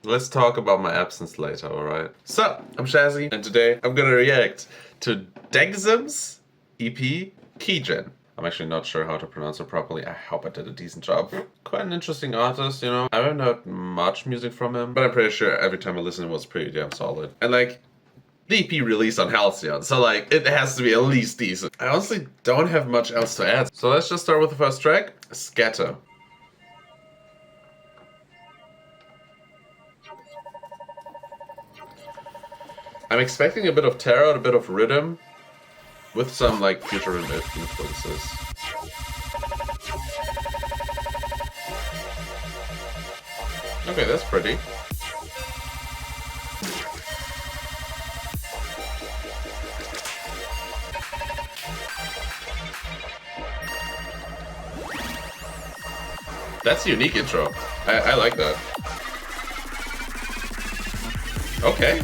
Let's talk about my absence later, alright? So, I'm Shazzy, and today I'm gonna react to DEXAMP's EP, KEYGEN. I'm actually not sure how to pronounce it properly. I hope I did a decent job. Quite an interesting artist, you know. I haven't heard much music from him, but I'm pretty sure every time I listen it was pretty damn solid. And like, the EP released on Halcyon, so like, it has to be at least decent. I honestly don't have much else to add. So let's just start with the first track, Scatter. I'm expecting a bit of tarot, a bit of rhythm, with some like future influences. Okay, that's pretty. That's a unique intro. I like that. Okay.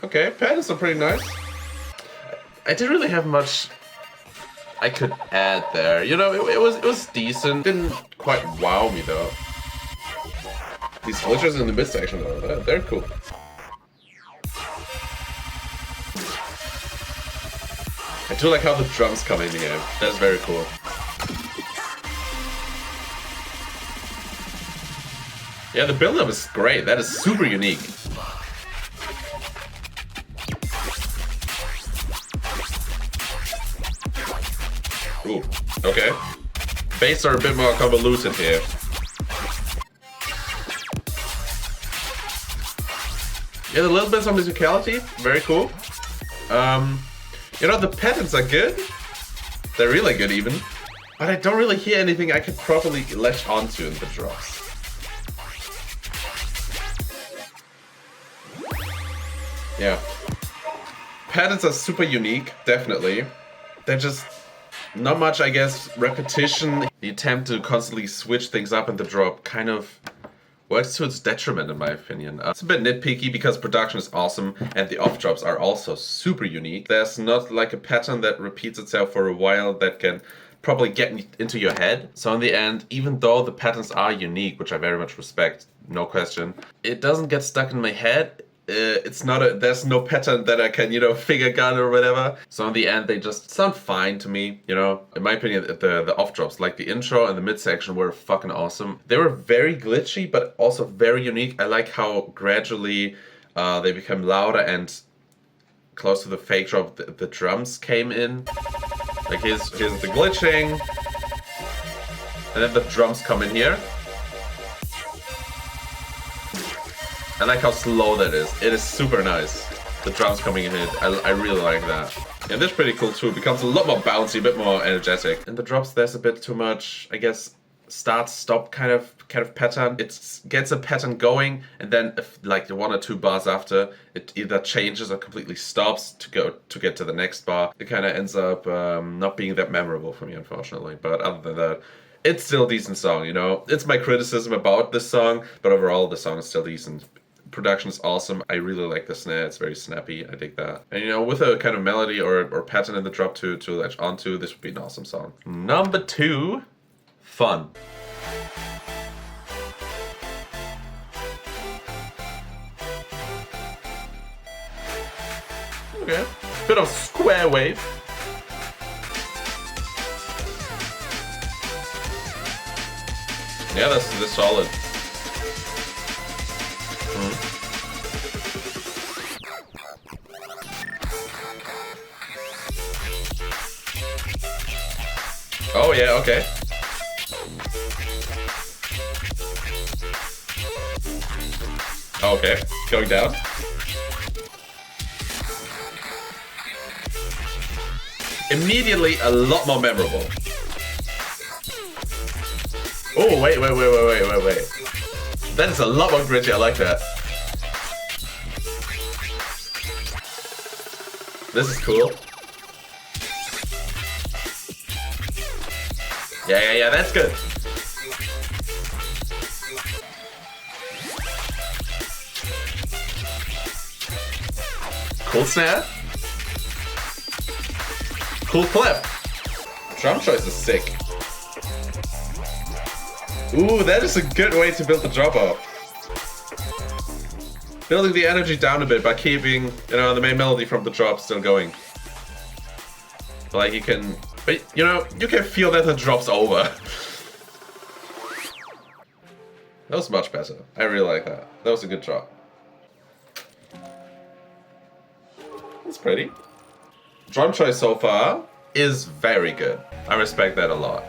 Okay, patterns are pretty nice. I didn't really have much I could add there. You know, it was decent. Didn't quite wow me though. These glitches in the mid section though, they're cool. I do like how the drums come in here. That's very cool. Yeah, the build-up is great. That is super unique. Ooh, okay. Bass are a bit more convoluted here. Yeah, a little bit of musicality, very cool. You know, the patterns are good. They're really good even. But I don't really hear anything I could properly latch onto in the drops. Yeah. Patterns are super unique, definitely. They're just not much, I guess, repetition. The attempt to constantly switch things up in the drop kind of works to its detriment, in my opinion. It's a bit nitpicky because production is awesome and the off drops are also super unique. There's not like a pattern that repeats itself for a while that can probably get into your head. So in the end, even though the patterns are unique, which I very much respect, no question, it doesn't get stuck in my head. It's not there's no pattern that I can, you know, figure out or whatever. So in the end, they just sound fine to me, you know. In my opinion, the off drops, like the intro and the mid section, were fucking awesome. They were very glitchy, but also very unique. I like how gradually they become louder and close to the fake drop, the drums came in. Like here's the glitching, and then the drums come in here. I like how slow that is. It is super nice. The drums coming in it. I really like that. And this is pretty cool too. It becomes a lot more bouncy, a bit more energetic. In the drops there's a bit too much, I guess, start-stop kind of pattern. It gets a pattern going, and then if, like the 1 or 2 bars after, it either changes or completely stops to get to the next bar. It kind of ends up not being that memorable for me, unfortunately. But other than that, it's still a decent song, you know. It's my criticism about this song, but overall the song is still decent. Production is awesome. I really like the snare. It's very snappy. I dig that. And you know, with a kind of melody or pattern in the drop to latch onto, this would be an awesome song. Number 2, Fun. Okay, bit of square wave. Yeah, that's solid. Oh yeah, okay. Okay, going down. Immediately a lot more memorable. Oh, wait. That is a lot more gritty, I like that. This is cool. Yeah, that's good. Cool snare. Cool clip. Drum choice is sick. Ooh, that is a good way to build the drop up. Building the energy down a bit by keeping, you know, the main melody from the drop still going. Like you can, but you know, you can feel that the drop's over. That was much better. I really like that. That was a good drop. It's pretty. Drum choice so far is very good. I respect that a lot.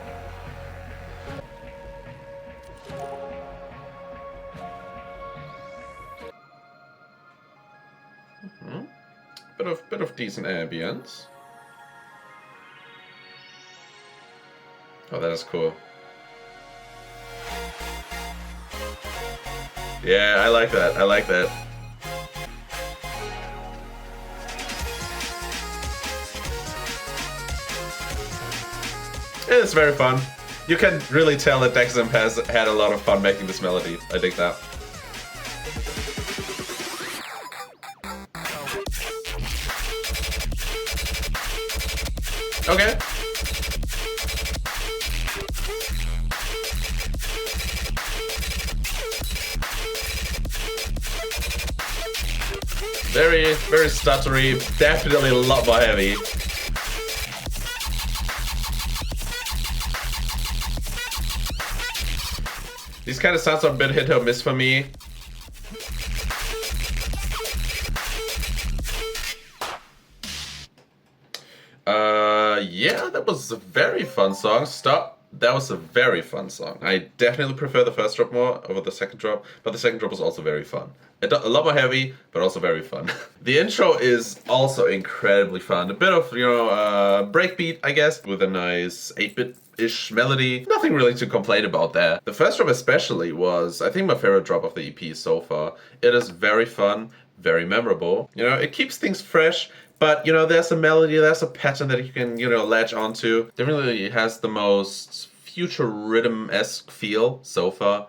Bit of decent ambience. Oh, that is cool. Yeah, I like that. I like that. It's very fun. You can really tell that DEXAMP has had a lot of fun making this melody. I dig that. Okay. Very, very stuttery. Definitely a lot more heavy. These kind of sounds are a bit hit or miss for me. Yeah, that was a very fun song. Stop. That was a very fun song. I definitely prefer the first drop more over the second drop, but the second drop was also very fun. A lot more heavy, but also very fun. The intro is also incredibly fun. A bit of, you know, breakbeat, I guess, with a nice 8-bit-ish melody. Nothing really to complain about there. The first drop especially was, I think, my favorite drop of the EP so far. It is very fun, very memorable. You know, it keeps things fresh. But, you know, there's a melody, there's a pattern that you can, you know, latch onto. Definitely has the most future rhythm-esque feel so far.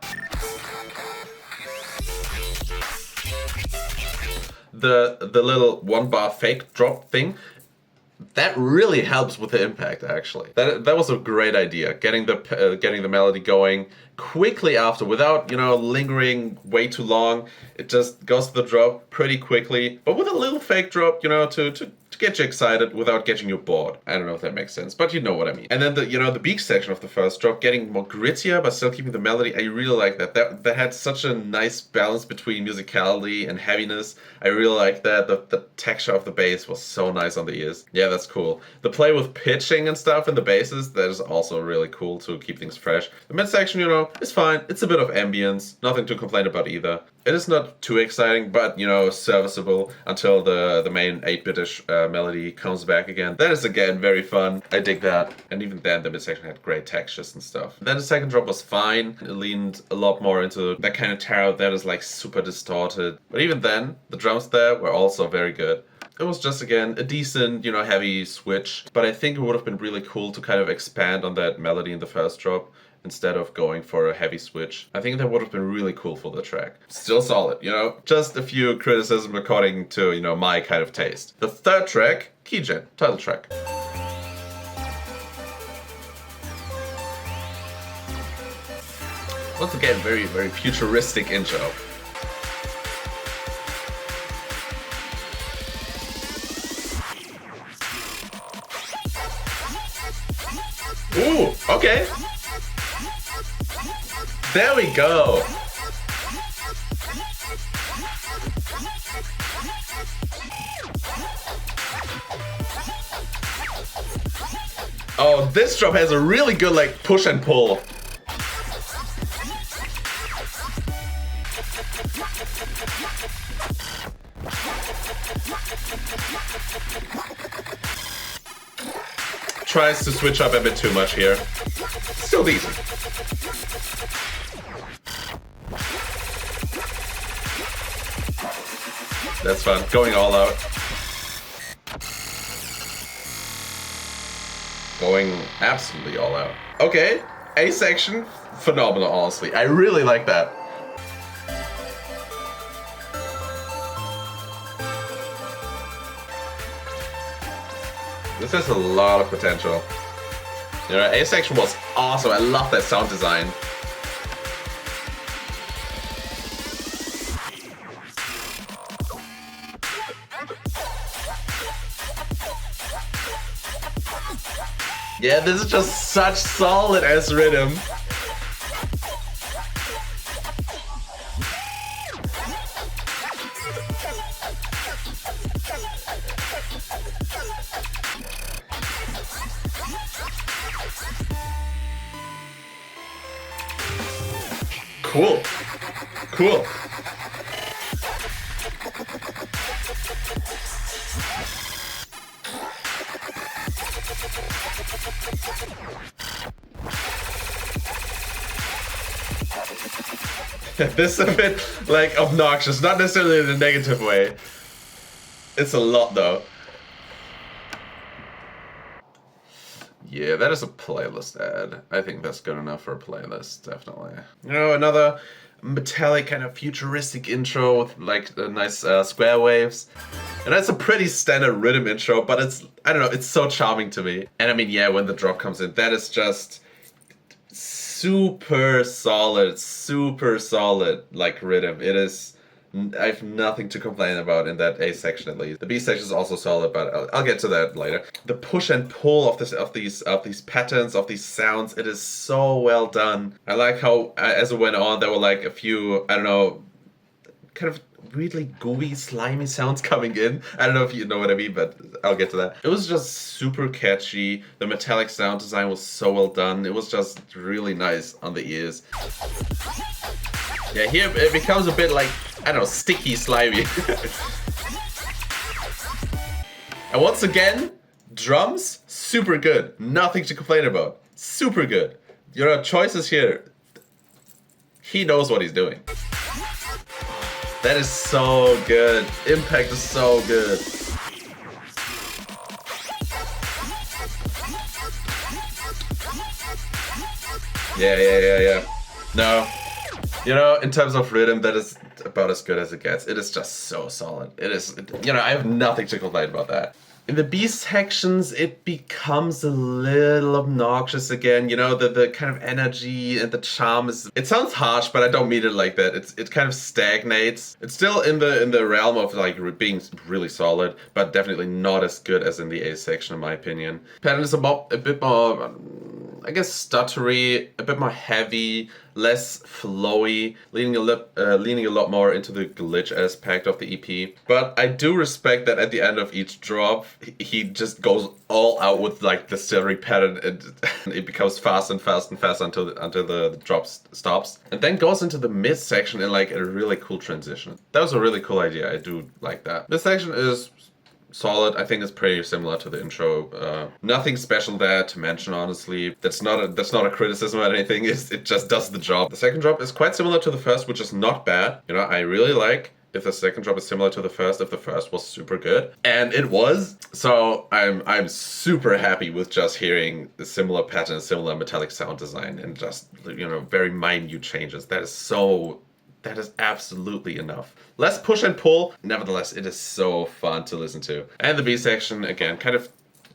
The little one-bar fake drop thing, that really helps with the impact, actually. That was a great idea, getting the melody going quickly after, without, you know, lingering way too long. It just goes to the drop pretty quickly, but with a little fake drop, you know, to get you excited without getting you bored. I don't know if that makes sense, but you know what I mean. And then the, you know, the beat section of the first drop, getting more grittier but still keeping the melody. I really like that. That had such a nice balance between musicality and heaviness. I really like that. The texture of the bass was so nice on the ears. Yeah, that's cool. The play with pitching and stuff in the basses, that is also really cool to keep things fresh. The mid section, you know, is fine. It's a bit of ambience. Nothing to complain about either. It is not too exciting, but, you know, serviceable until the main 8-bit-ish melody comes back again. That is, again, very fun. I dig that. And even then, the midsection had great textures and stuff. Then the second drop was fine. It leaned a lot more into that kind of tarot that is, like, super distorted. But even then, the drums there were also very good. It was just, again, a decent, you know, heavy switch. But I think it would have been really cool to kind of expand on that melody in the first drop, instead of going for a heavy switch. I think that would have been really cool for the track. Still solid, you know? Just a few criticisms according to, you know, my kind of taste. The third track, KEYGEN, title track. Once again, very, very futuristic intro. Ooh, okay. There we go. Oh, this drop has a really good, like, push and pull. Tries to switch up a bit too much here. Still decent. That's fun. Going all out. Going absolutely all out. Okay, A section, phenomenal, honestly. I really like that. This has a lot of potential. You know, A section was awesome. I love that sound design. Yeah, this is just such solid ass rhythm. Cool. Cool. This is a bit like obnoxious, not necessarily in a negative way. It's a lot though. Yeah, that is a playlist ad. I think that's good enough for a playlist, definitely. You know, another metallic kind of futuristic intro with like nice square waves. And that's a pretty standard rhythm intro, but it's, I don't know, it's so charming to me. And I mean, yeah, when the drop comes in, that is just super solid like rhythm. It is, I have nothing to complain about in that A section at least. The B section is also solid, but I'll get to that later. The push and pull of these patterns, of these sounds, it is so well done. I like how as it went on, there were like a few, I don't know, kind of weirdly gooey, slimy sounds coming in. I don't know if you know what I mean, but I'll get to that. It was just super catchy. The metallic sound design was so well done. It was just really nice on the ears. Yeah, here it becomes a bit like, I don't know, sticky, slimy. And once again, drums, super good. Nothing to complain about. Super good. Your choices here. He knows what he's doing. That is so good. Impact is so good. Yeah. No. You know, in terms of rhythm, that is about as good as it gets. It is just so solid. It is, you know, I have nothing to complain about that. In the B sections, it becomes a little obnoxious again. You know, the kind of energy and the charm is, it sounds harsh, but I don't mean it like that. It kind of stagnates. It's still in the realm of like being really solid, but definitely not as good as in the A section in my opinion. Pattern is a bit more, I guess, stuttery, a bit more heavy, less flowy, leaning a lot more into the glitch aspect of the EP. But I do respect that at the end of each drop, he just goes all out with like the silvery pattern, and it becomes fast and fast until the drop stops, and then goes into the mid section in like a really cool transition. That was a really cool idea. I do like that. This section is solid. I think it's pretty similar to the intro. Nothing special there to mention, honestly. That's not a criticism or anything. It just does the job. The second drop is quite similar to the first, which is not bad. You know, I really like if the second drop is similar to the first, if the first was super good. And it was. So I'm super happy with just hearing the similar pattern, similar metallic sound design, and just, you know, very minute changes. That is absolutely enough. Less push and pull, nevertheless, it is so fun to listen to. And the B section, again, kind of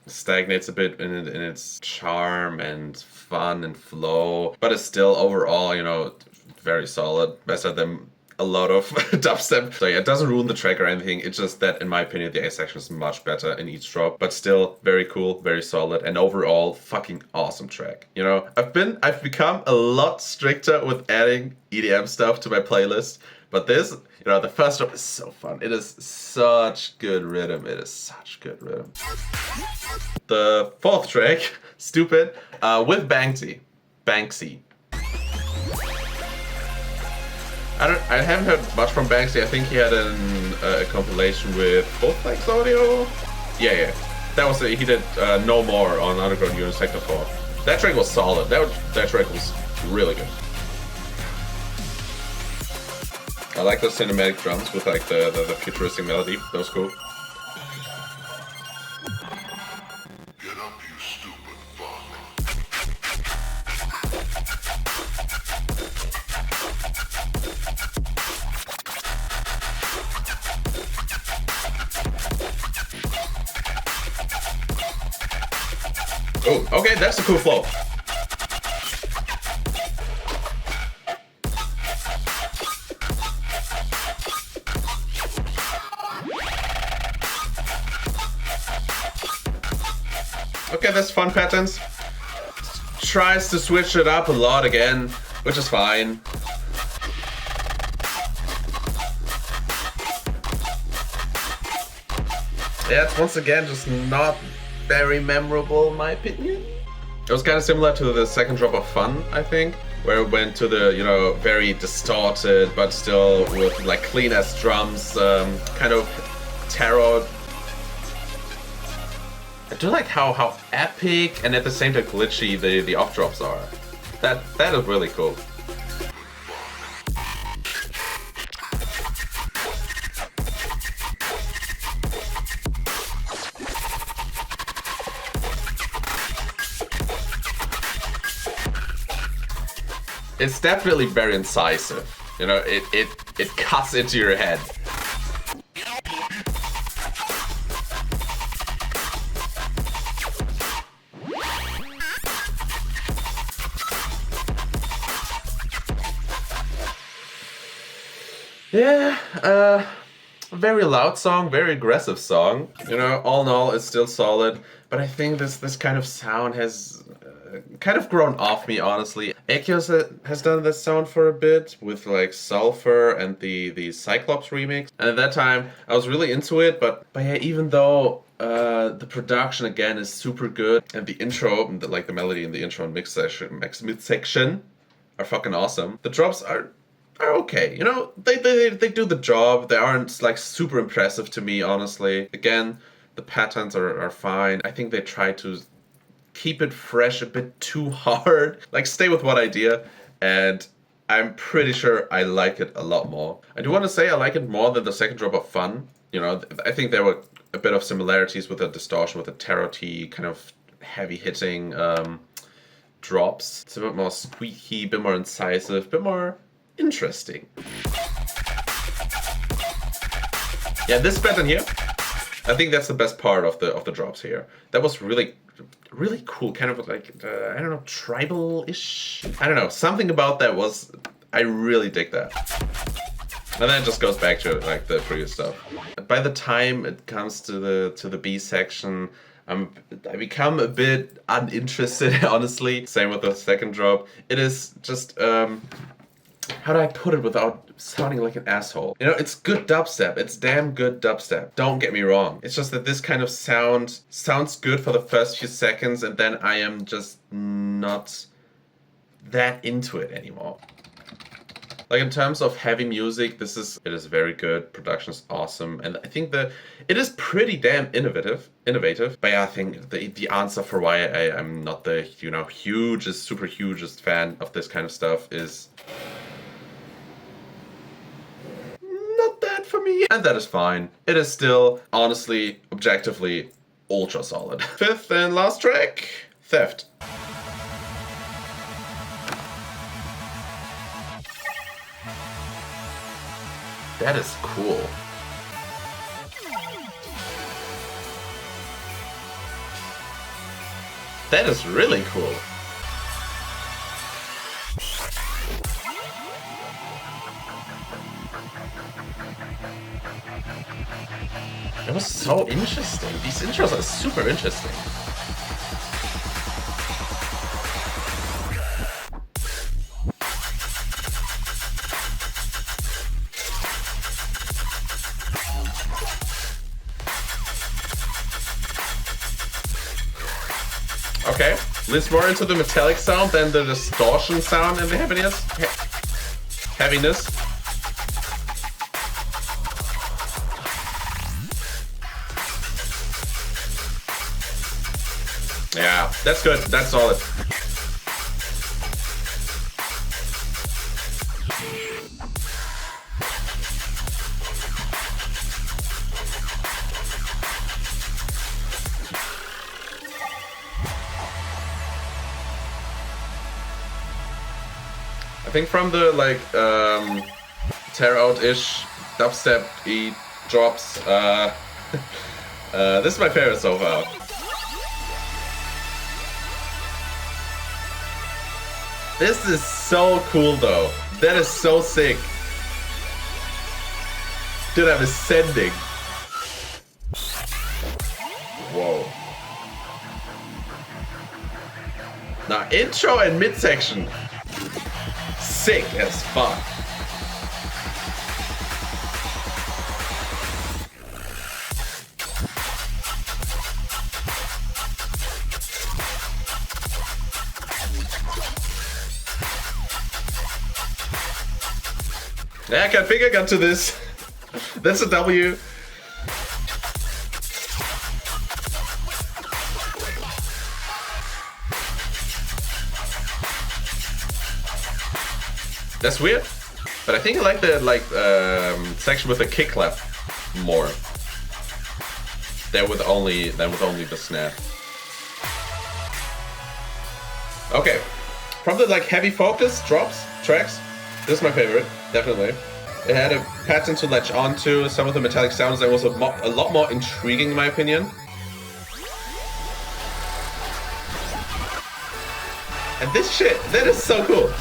stagnates a bit in its charm and fun and flow, but it's still overall, you know, very solid. Better than a lot of dubstep. So yeah, it doesn't ruin the track or anything. It's just that, in my opinion, the A section is much better in each drop, but still very cool, very solid, and overall fucking awesome track. You know, I've become a lot stricter with adding EDM stuff to my playlist, but this, you know, the first drop is so fun. It is such good rhythm. It is such good rhythm. The fourth track, Stupid, with Banxy. I haven't heard much from Banxy. I think he had a compilation with both Flex Audio. Yeah. That was he did No More on Underground Unit Sector 4. That track was solid. That track was really good. I like the cinematic drums with like the futuristic melody. That was cool. Get up, you stupid. Oh, okay, that's a cool flow. Okay, that's fun patterns. Tries to switch it up a lot again, which is fine. Yeah, it's once again just not very memorable in my opinion. It was kind of similar to the second drop of Fun, I think, where it went to the, you know, very distorted but still with like clean as drums, kind of tarot. I do like how epic and at the same time glitchy the off drops are. That is really cool. It's definitely very incisive. You know, it cuts into your head. Yeah, very loud song, very aggressive song. You know, all in all, it's still solid. But I think this kind of sound has kind of grown off me, honestly. Ekios has done this sound for a bit with like Sulfur and the Cyclops remix. And at that time, I was really into it. But yeah, even though the production again is super good and the intro, and the melody in the intro and mid section are fucking awesome. The drops are okay, you know, they do the job. They aren't like super impressive to me, honestly. Again, the patterns are fine. I think they try to keep it fresh a bit too hard. Like, stay with one idea, and I'm pretty sure I like it a lot more. I do want to say I like it more than the second drop of Fun. You know, I think there were a bit of similarities with the distortion, with the tarot-y kind of heavy hitting drops. It's a bit more squeaky, a bit more incisive, a bit more interesting. Yeah, this pattern here, I think that's the best part of the drops here. That was really cool, kind of like I don't know, tribal-ish. I don't know, something about that was, I really dig that. And then it just goes back to like the previous stuff. By the time it comes to the B section, I become a bit uninterested, honestly. Same with the second drop. It is just how do I put it without sounding like an asshole? You know, it's good dubstep. It's damn good dubstep. Don't get me wrong. It's just that this kind of sound sounds good for the first few seconds, and then I am just not that into it anymore. Like, in terms of heavy music, it is very good. Production is awesome, and I think it is pretty damn innovative. But yeah, I think the answer for why I'm not the, you know, super hugest fan of this kind of stuff is not that for me, and that is fine. It is still, honestly, objectively, ultra solid. Fifth and last track, Theft. That is cool. That is really cool. That was so interesting. These intros are super interesting. Okay, leans more into the metallic sound than the distortion sound and the heaviness. Yeah, that's good. That's solid. I think from the like tear out-ish dubstep-y drops, this is my favorite so far. This is so cool though. That is so sick. Dude, I'm ascending. Whoa. Now, intro and midsection. Sick as fuck. Yeah, I think I got to this. That's a W. That's weird, but I think I like the section with the kick clap more. Than with only the snare. Okay, from the heavy focus tracks, this is my favorite, definitely. It had a pattern to latch onto, some of the metallic sounds that was a lot more intriguing in my opinion. And this shit, that is so cool.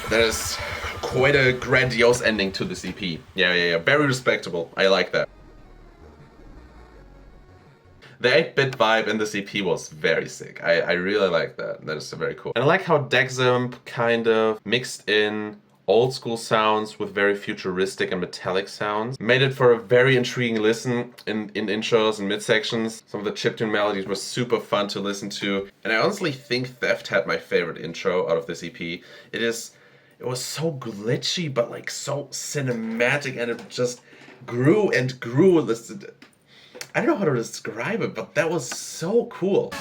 That is quite a grandiose ending to this EP. Yeah. Very respectable. I like that. The 8-bit vibe in this EP was very sick. I really like that. That is very cool. And I like how DEXAMP kind of mixed in old school sounds with very futuristic and metallic sounds. Made it for a very intriguing listen in intros and midsections. Some of the chiptune melodies were super fun to listen to. And I honestly think Theft had my favorite intro out of this EP. It was so glitchy, but so cinematic, and it just grew and grew. I don't know how to describe it, but that was so cool.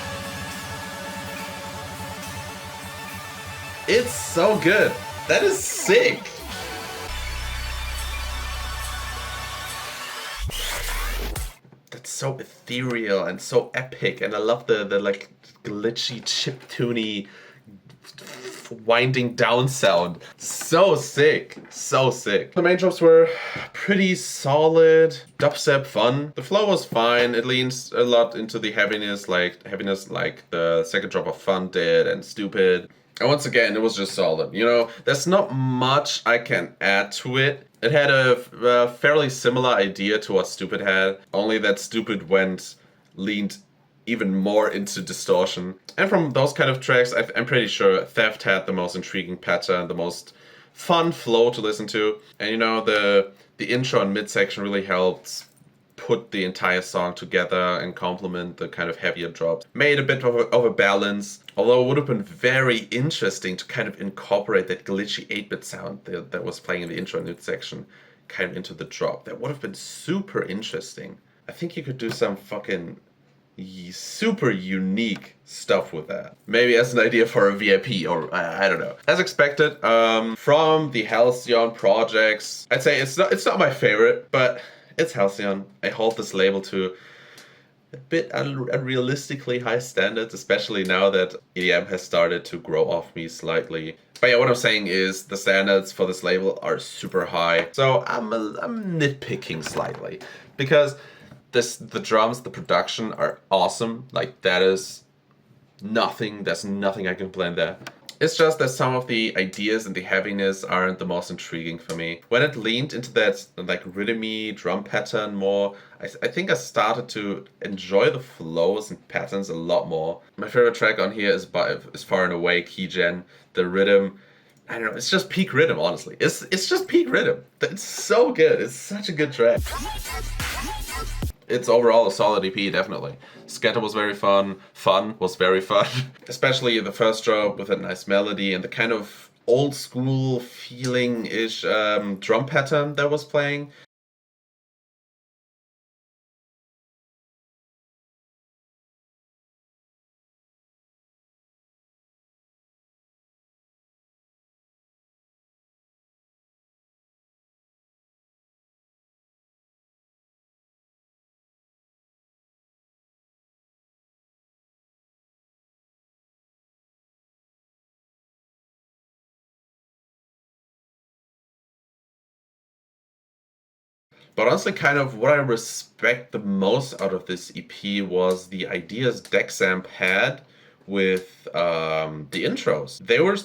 It's so good. That is sick. That's so ethereal and so epic, and I love the glitchy, chiptuney, winding down sound. So sick. So sick. The main drops were pretty solid. Dubstep fun. The flow was fine. It leans a lot into the heaviness like the second drop of Fun did and Stupid. And once again, it was just solid. You know, there's not much I can add to it. It had a fairly similar idea to what Stupid had, only that Stupid leaned even more into distortion. And from those kind of tracks, I'm pretty sure Theft had the most intriguing pattern, the most fun flow to listen to. And you know, the intro and midsection really helped put the entire song together and complement the kind of heavier drops. Made a bit of a balance, although it would have been very interesting to kind of incorporate that glitchy 8-bit sound that was playing in the intro and midsection kind of into the drop. That would have been super interesting. I think you could do some fucking super unique stuff with that. Maybe as an idea for a VIP, or I don't know. As expected, from the Halcyon projects, I'd say it's not my favorite, but it's Halcyon. I hold this label to a bit unrealistically high standards, especially now that EDM has started to grow off me slightly. But yeah, what I'm saying is the standards for this label are super high. So I'm nitpicking slightly because the drums, the production are awesome. There's nothing I can complain there. It's just that some of the ideas and the heaviness aren't the most intriguing for me. When it leaned into that rhythmy drum pattern more, I think I started to enjoy the flows and patterns a lot more. My favorite track on here is far and away KEYGEN. The rhythm, I don't know, it's just peak rhythm, honestly. It's just peak rhythm. It's so good. It's such a good track. It's overall a solid EP, definitely. Scatter was very fun. Fun was very fun. Especially the first drop with a nice melody and the kind of old school feeling-ish drum pattern that was playing. But honestly, kind of what I respect the most out of this EP was the ideas DEXAMP had with the intros. They were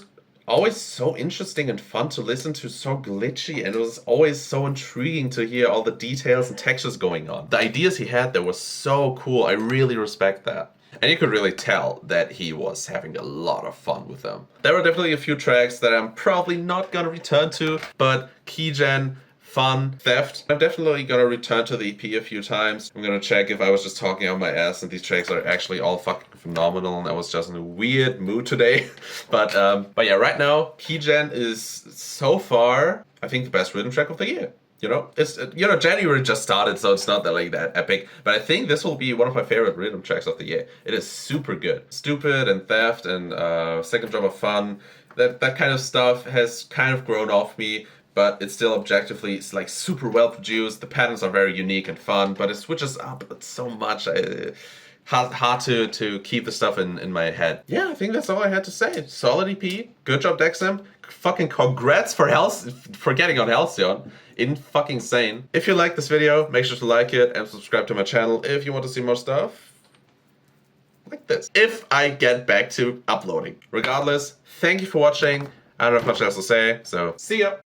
always so interesting and fun to listen to, so glitchy, and it was always so intriguing to hear all the details and textures going on. The ideas he had there were so cool. I really respect that. And you could really tell that he was having a lot of fun with them. There were definitely a few tracks that I'm probably not gonna return to, but KEYGEN, fun, theft. I'm definitely gonna return to the EP a few times. I'm gonna check if I was just talking out my ass and these tracks are actually all fucking phenomenal and I was just in a weird mood today. But yeah, right now, KEYGEN is so far, I think, the best rhythm track of the year. You know, it's, you know, January just started, so it's not that like that epic. But I think this will be one of my favorite rhythm tracks of the year. It is super good. Stupid and Theft and Second Drum of Fun, that kind of stuff has kind of grown off me, but it's still objectively, it's like super well produced. The patterns are very unique and fun, but it switches up so much. Hard to keep the stuff in my head. Yeah, I think that's all I had to say. Solid EP. Good job, DEXAMP. Fucking congrats for getting on Halcyon. Fucking insane. If you like this video, make sure to like it and subscribe to my channel if you want to see more stuff like this. If I get back to uploading. Regardless, thank you for watching. I don't have much else to say, so see ya.